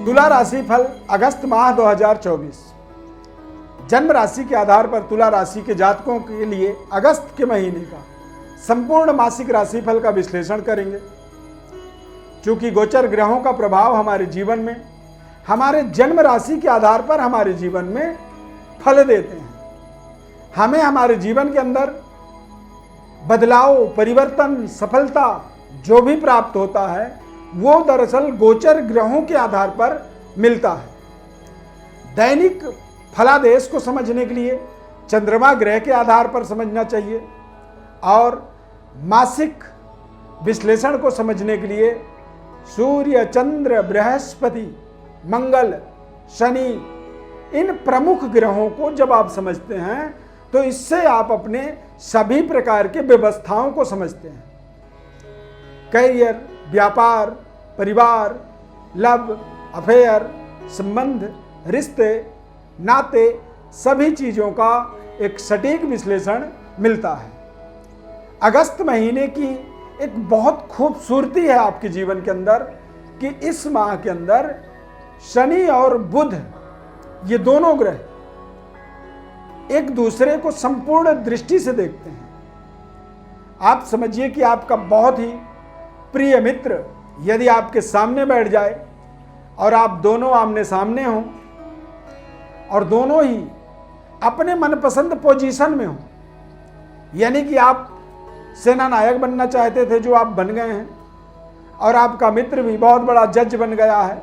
तुला राशि फल अगस्त माह 2024। जन्म राशि के आधार पर तुला राशि के जातकों के लिए अगस्त के महीने का संपूर्ण मासिक राशिफल का विश्लेषण करेंगे। क्योंकि गोचर ग्रहों का प्रभाव हमारे जीवन में, हमारे जन्म राशि के आधार पर हमारे जीवन में फल देते हैं। हमें हमारे जीवन के अंदर बदलाव, परिवर्तन, सफलता जो भी प्राप्त होता है वो दरअसल गोचर ग्रहों के आधार पर मिलता है। दैनिक फलादेश को समझने के लिए चंद्रमा ग्रह के आधार पर समझना चाहिए और मासिक विश्लेषण को समझने के लिए सूर्य, चंद्र, बृहस्पति, मंगल, शनि, इन प्रमुख ग्रहों को जब आप समझते हैं तो इससे आप अपने सभी प्रकार के व्यवस्थाओं को समझते हैं। करियर, व्यापार, परिवार, लव, अफेयर, संबंध, रिश्ते, नाते, सभी चीज़ों का एक सटीक विश्लेषण मिलता है। अगस्त महीने की एक बहुत खूबसूरती है आपके जीवन के अंदर कि इस माह के अंदर शनि और बुध, ये दोनों ग्रह एक दूसरे को संपूर्ण दृष्टि से देखते हैं। आप समझिए कि आपका बहुत ही प्रिय मित्र यदि आपके सामने बैठ जाए और आप दोनों आमने सामने हों और दोनों ही अपने मनपसंद पोजीशन में हों, यानी कि आप सेना नायक बनना चाहते थे जो आप बन गए हैं और आपका मित्र भी बहुत बड़ा जज बन गया है।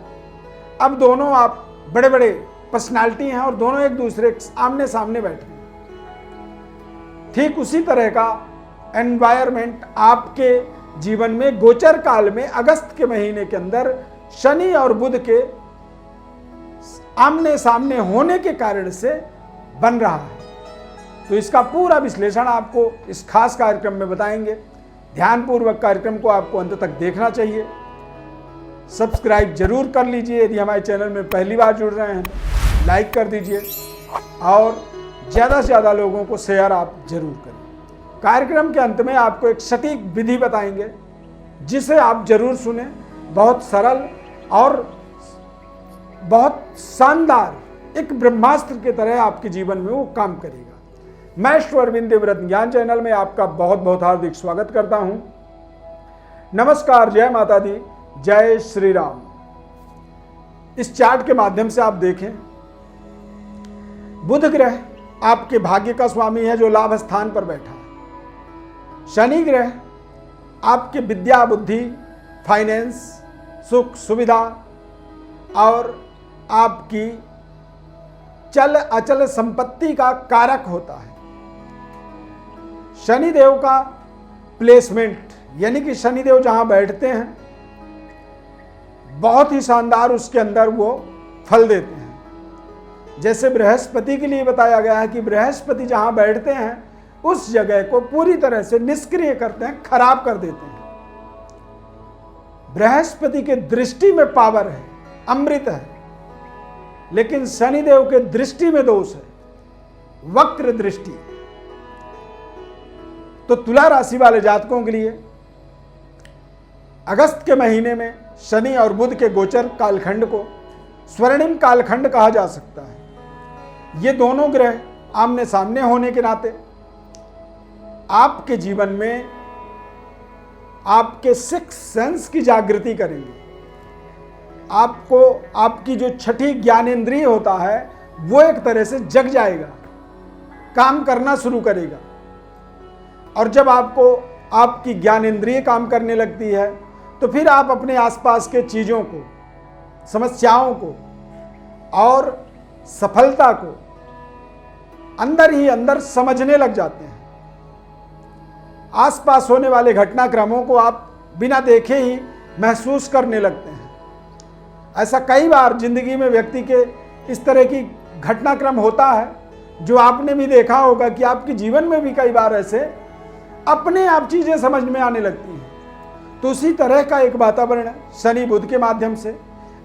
अब दोनों आप बड़े बड़े पर्सनालिटी हैं और दोनों एक दूसरे के आमने सामने बैठे हैं। ठीक उसी तरह का एनवायरमेंट आपके जीवन में गोचर काल में अगस्त के महीने के अंदर शनि और बुध के आमने सामने होने के कारण से बन रहा है। तो इसका पूरा विश्लेषण आपको इस खास कार्यक्रम में बताएंगे। ध्यानपूर्वक कार्यक्रम को आपको अंत तक देखना चाहिए। सब्सक्राइब जरूर कर लीजिए यदि हमारे चैनल में पहली बार जुड़ रहे हैं तो लाइक कर दीजिए और ज़्यादा से ज़्यादा लोगों को शेयर आप जरूर करें। कार्यक्रम के अंत में आपको एक सटीक विधि बताएंगे जिसे आप जरूर सुने। बहुत सरल और बहुत शानदार एक ब्रह्मास्त्र की तरह आपके जीवन में वो काम करेगा। मैं ईश्वरविंद व्रत ज्ञान चैनल में आपका बहुत बहुत हार्दिक स्वागत करता हूं। नमस्कार, जय माता दी, जय श्री राम। इस चार्ट के माध्यम से आप देखें, बुध ग्रह आपके भाग्य का स्वामी है जो लाभ स्थान पर बैठा है। शनि ग्रह आपके विद्या, बुद्धि, फाइनेंस, सुख, सुविधा और आपकी चल अचल संपत्ति का कारक होता है। शनिदेव का प्लेसमेंट, यानी कि शनिदेव जहां बैठते हैं बहुत ही शानदार उसके अंदर वो फल देते हैं। जैसे बृहस्पति के लिए बताया गया है कि बृहस्पति जहां बैठते हैं उस जगह को पूरी तरह से निष्क्रिय करते हैं, खराब कर देते हैं। बृहस्पति के दृष्टि में पावर है, अमृत है, लेकिन शनिदेव के दृष्टि में दोष है, वक्र दृष्टि। तो तुला राशि वाले जातकों के लिए अगस्त के महीने में शनि और बुध के गोचर कालखंड को स्वर्णिम कालखंड कहा जा सकता है। ये दोनों ग्रह आमने सामने होने के नाते आपके जीवन में आपके सिक्स सेंस की जागृति करेंगे। आपको आपकी जो छठी ज्ञानेंद्रिय होता है वो एक तरह से जग जाएगा, काम करना शुरू करेगा। और जब आपको आपकी ज्ञानेंद्रिय काम करने लगती है तो फिर आप अपने आसपास के चीज़ों को, समस्याओं को और सफलता को अंदर ही अंदर समझने लग जाते हैं। आसपास होने वाले घटनाक्रमों को आप बिना देखे ही महसूस करने लगते हैं। ऐसा कई बार जिंदगी में व्यक्ति के इस तरह की घटनाक्रम होता है जो आपने भी देखा होगा कि आपके जीवन में भी कई बार ऐसे अपने आप चीज़ें समझ में आने लगती हैं। तो उसी तरह का एक वातावरण शनि बुध के माध्यम से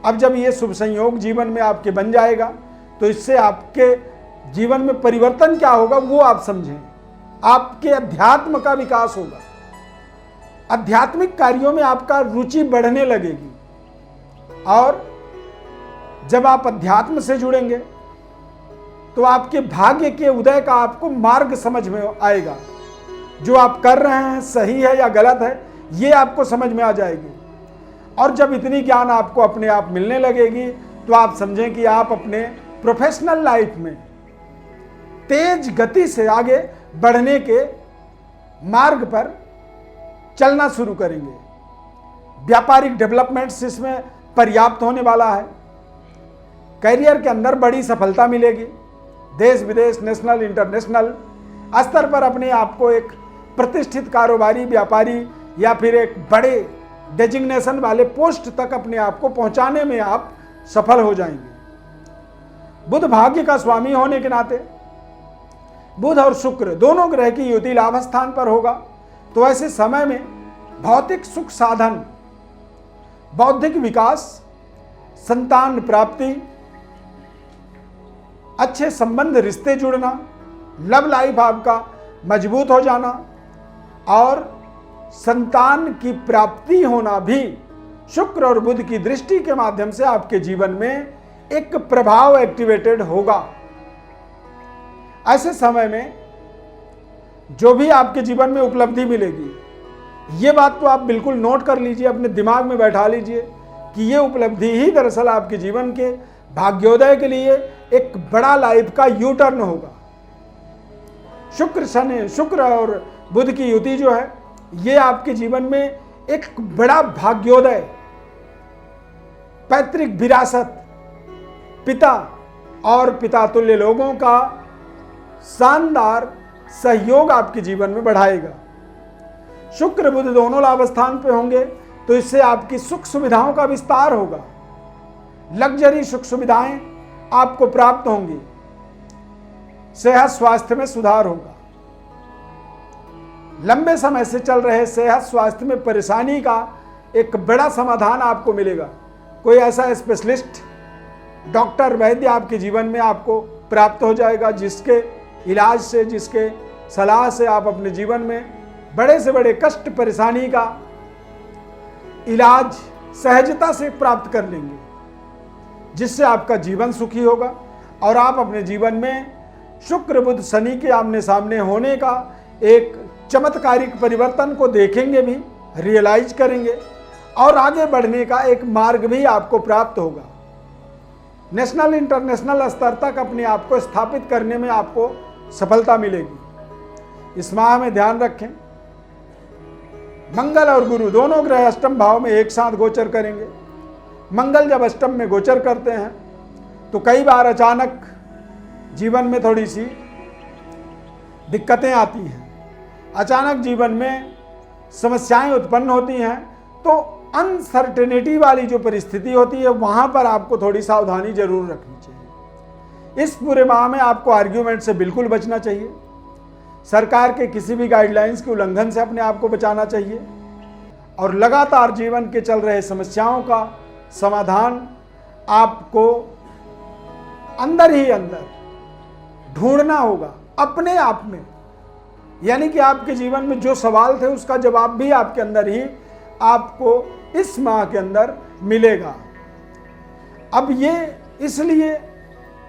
अब जब ये शुभ संयोग जीवन में आपके बन जाएगा तो इससे आपके जीवन में परिवर्तन क्या होगा वो आप समझें। आपके अध्यात्म का विकास होगा, आध्यात्मिक कार्यों में आपका रुचि बढ़ने लगेगी और जब आप अध्यात्म से जुड़ेंगे तो आपके भाग्य के उदय का आपको मार्ग समझ में आएगा। जो आप कर रहे हैं सही है या गलत है, ये आपको समझ में आ जाएगी। और जब इतनी ज्ञान आपको अपने आप मिलने लगेगी तो आप समझें कि आप अपने प्रोफेशनल लाइफ में तेज गति से आगे बढ़ने के मार्ग पर चलना शुरू करेंगे। व्यापारिक डेवलपमेंट्स इसमें पर्याप्त होने वाला है। करियर के अंदर बड़ी सफलता मिलेगी। देश विदेश, नेशनल इंटरनेशनल स्तर पर अपने आप को एक प्रतिष्ठित कारोबारी, व्यापारी या फिर एक बड़े डेजिग्नेशन वाले पोस्ट तक अपने आप को पहुंचाने में आप सफल हो जाएंगे। बुध भाग्य का स्वामी होने के नाते बुध और शुक्र दोनों ग्रह की युति लाभ स्थान पर होगा। तो ऐसे समय में भौतिक सुख साधन, बौद्धिक विकास, संतान प्राप्ति, अच्छे संबंध, रिश्ते जुड़ना, लव लाइफ आपका मजबूत हो जाना और संतान की प्राप्ति होना भी शुक्र और बुध की दृष्टि के माध्यम से आपके जीवन में एक प्रभाव एक्टिवेटेड होगा। ऐसे समय में जो भी आपके जीवन में उपलब्धि मिलेगी, ये बात तो आप बिल्कुल नोट कर लीजिए, अपने दिमाग में बैठा लीजिए कि ये उपलब्धि ही दरअसल आपके जीवन के भाग्योदय के लिए एक बड़ा लाइफ का यू टर्न होगा। शुक्र और बुध की युति जो है, ये आपके जीवन में एक बड़ा भाग्योदय, पैतृक विरासत, पिता और पिता तुल्य लोगों का शानदार सहयोग आपके जीवन में बढ़ाएगा। शुक्र बुध दोनों लाभ स्थान पे होंगे तो इससे आपकी सुख सुविधाओं का विस्तार होगा। लग्जरी सुख सुविधाएं आपको प्राप्त होंगी। सेहत स्वास्थ्य में सुधार होगा। लंबे समय से चल रहे सेहत स्वास्थ्य में परेशानी का एक बड़ा समाधान आपको मिलेगा। कोई ऐसा स्पेशलिस्ट डॉक्टर, वैद्य आपके जीवन में आपको प्राप्त हो जाएगा जिसके इलाज से, जिसके सलाह से आप अपने जीवन में बड़े से बड़े कष्ट, परेशानी का इलाज सहजता से प्राप्त कर लेंगे, जिससे आपका जीवन सुखी होगा और आप अपने जीवन में शुक्र बुध शनि के आमने सामने होने का एक चमत्कारिक परिवर्तन को देखेंगे भी, रियलाइज करेंगे और आगे बढ़ने का एक मार्ग भी आपको प्राप्त होगा। नेशनल इंटरनेशनल स्तर तक अपने आप को स्थापित करने में आपको सफलता मिलेगी। इस माह में ध्यान रखें, मंगल और गुरु दोनों ग्रह अष्टम भाव में एक साथ गोचर करेंगे। मंगल जब अष्टम में गोचर करते हैं तो कई बार अचानक जीवन में थोड़ी सी दिक्कतें आती हैं, अचानक जीवन में समस्याएं उत्पन्न होती हैं। तो अनसर्टेनिटी वाली जो परिस्थिति होती है, वहां पर आपको थोड़ी सावधानी जरूर रखनी चाहिए। इस पूरे माह में आपको आर्ग्यूमेंट से बिल्कुल बचना चाहिए। सरकार के किसी भी गाइडलाइंस के उल्लंघन से अपने आप को बचाना चाहिए और लगातार जीवन के चल रहे समस्याओं का समाधान आपको अंदर ही अंदर ढूंढना होगा, अपने आप में। यानी कि आपके जीवन में जो सवाल थे उसका जवाब भी आपके अंदर ही आपको इस माह के अंदर मिलेगा। अब ये इसलिए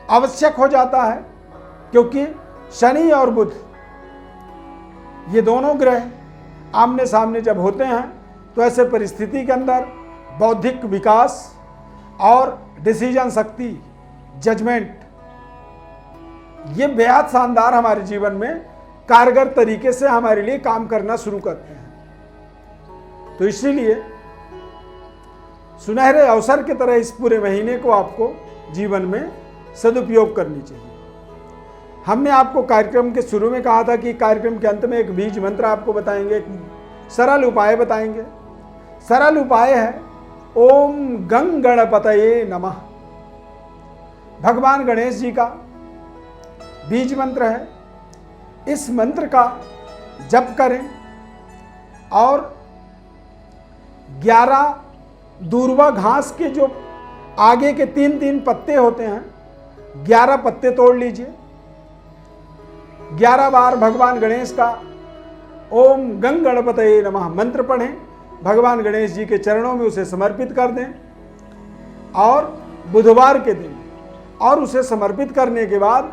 आवश्यक हो जाता है क्योंकि शनि और बुध ये दोनों ग्रह आमने सामने जब होते हैं तो ऐसे परिस्थिति के अंदर बौद्धिक विकास और डिसीजन शक्ति, जजमेंट, ये बेहद शानदार हमारे जीवन में कारगर तरीके से हमारे लिए काम करना शुरू करते हैं। तो इसीलिए सुनहरे अवसर की तरह इस पूरे महीने को आपको जीवन में सदुपयोग करनी चाहिए। हमने आपको कार्यक्रम के शुरू में कहा था कि कार्यक्रम के अंत में एक बीज मंत्र आपको बताएंगे, एक सरल उपाय बताएंगे। सरल उपाय है ओम गंग गणपतये नमः। भगवान गणेश जी का बीज मंत्र है। इस मंत्र का जप करें और 11 दूर्वा घास के जो आगे के 3-3 पत्ते होते हैं, 11 पत्ते तोड़ लीजिए। 11 बार भगवान गणेश का ओम गंग गणपतये नमः मंत्र पढ़ें, भगवान गणेश जी के चरणों में उसे समर्पित कर दें और बुधवार के दिन, और उसे समर्पित करने के बाद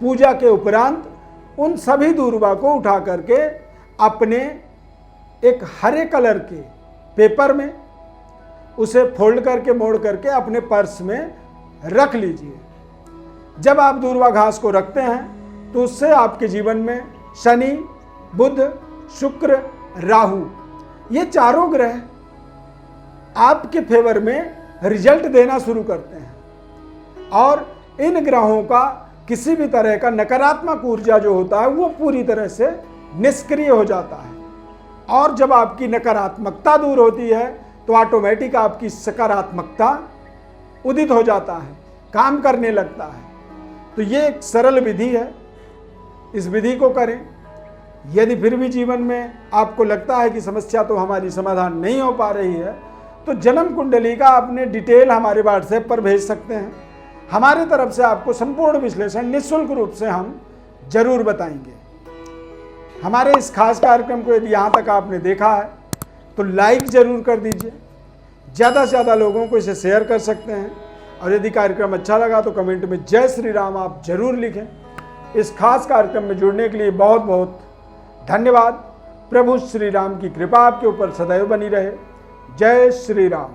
पूजा के उपरांत उन सभी दूर्वा को उठा करके अपने एक हरे कलर के पेपर में उसे फोल्ड करके मोड़ करके अपने पर्स में रख लीजिए। जब आप दूर्वा घास को रखते हैं तो उससे आपके जीवन में शनि, बुध, शुक्र, राहु, ये चारों ग्रह आपके फेवर में रिजल्ट देना शुरू करते हैं और इन ग्रहों का किसी भी तरह का नकारात्मक ऊर्जा जो होता है वो पूरी तरह से निष्क्रिय हो जाता है। और जब आपकी नकारात्मकता दूर होती है तो ऑटोमेटिक आपकी सकारात्मकता उदित हो जाता है, काम करने लगता है। तो ये एक सरल विधि है, इस विधि को करें। यदि फिर भी जीवन में आपको लगता है कि समस्या तो हमारी समाधान नहीं हो पा रही है, तो जन्म कुंडली का अपने डिटेल हमारे व्हाट्सएप पर भेज सकते हैं। हमारे तरफ से आपको संपूर्ण विश्लेषण निःशुल्क रूप से हम जरूर बताएंगे। हमारे इस खास कार्यक्रम को यदि यहाँ तक आपने देखा है तो लाइक जरूर कर दीजिए, ज़्यादा से ज़्यादा लोगों को इसे शेयर कर सकते हैं, और यदि कार्यक्रम अच्छा लगा तो कमेंट में जय श्री राम आप जरूर लिखें। इस खास कार्यक्रम में जुड़ने के लिए बहुत बहुत धन्यवाद। प्रभु श्री राम की कृपा आपके ऊपर सदैव बनी रहे। जय श्री राम।